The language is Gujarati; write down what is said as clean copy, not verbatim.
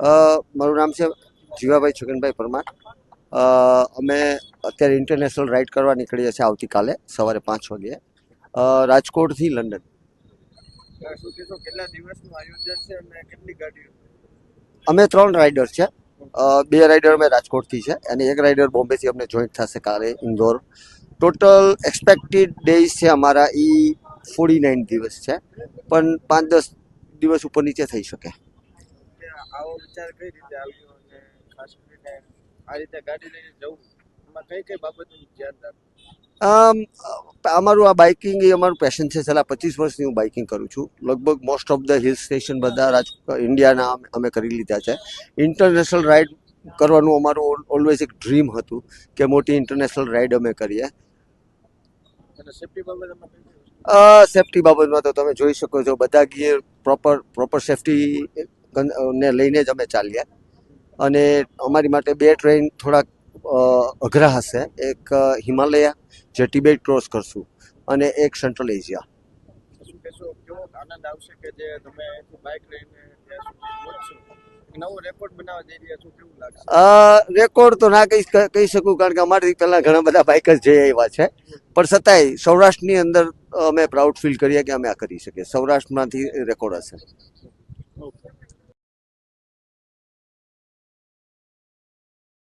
મારું નામ છે જીવાભાઈ છગનભાઈ પરમાર. અમે અત્યારે ઇન્ટરનેશનલ રાઇડ કરવા નીકળીએ છીએ આવતીકાલે સવારે 5 વાગે રાજકોટથી લંડન. કેટલા દિવસનું આયોજન છે અને કેટલી ગાડીઓ? અમે 3 રાઇડર છે. 2 રાઇડર અમે રાજકોટથી છે અને 1 રાઇડર બોમ્બેથી અમને જોઈન્ટ થશે કાલે ઇન્દોર. ટોટલ એક્સપેક્ટેડ ડેઝ છે અમારા 49 દિવસ છે, પણ 5-10 દિવસ ઉપર નીચે થઈ શકે. આવો વિચાર કઈ રીતે આવ્યો અને ખાસ કરીને આ રીતે ગાડી લઈને જવું એમાં કઈ કઈ બાબતોનું ધ્યાન રાખવું? અમારું આ બાઇકિંગ એ અમારું પેશન છે. છેલ્લા 25 વર્ષથી હું બાઇકિંગ કરું છું. લગભગ most of the hill station બધા ઇન્ડિયાના અમે કરી લીધા છે. ઇન્ટરનેશનલ રાઇડ કરવાનું અમારું ઓલવેઝ એક ડ્રીમ હતું કે મોટી ઇન્ટરનેશનલ રાઇડ અમે કરીએ. અને સેફટી બાબતમાં સેફટી બાબતમાં તો તમે જોઈ શકો છો, બધા ગિયર પ્રોપર સેફટી ને લઈને જ અમે ચાલીએ. અને અમારી માટે 2 ટ્રેન થોડાક અઘરા હશે. એક હિમાલયા જે ટિબેટ ક્રોસ કરશું અને એક સેન્ટ્રલ એશિયા. શું કહેશો, કેવો આનંદ આવશે કે જે તમે બાઇક લઈને ત્યાં સુધી પહોંચશો, નવો રેકોર્ડ બનાવવા જઈ રહ્યા છો, કેવું લાગશે? રેકોર્ડ તો ના કહી શકું, કારણ કે અમારી પહેલાં ઘણા બધા બાઇકર્સ જઈ આવ્યા છે, પણ છતાંય સૌરાષ્ટ્રની અંદર અમે પ્રાઉડ ફીલ કરીએ કે અમે આ કરી શકીએ. સૌરાષ્ટ્રમાંથી રેકોર્ડ હશે. ઓકે.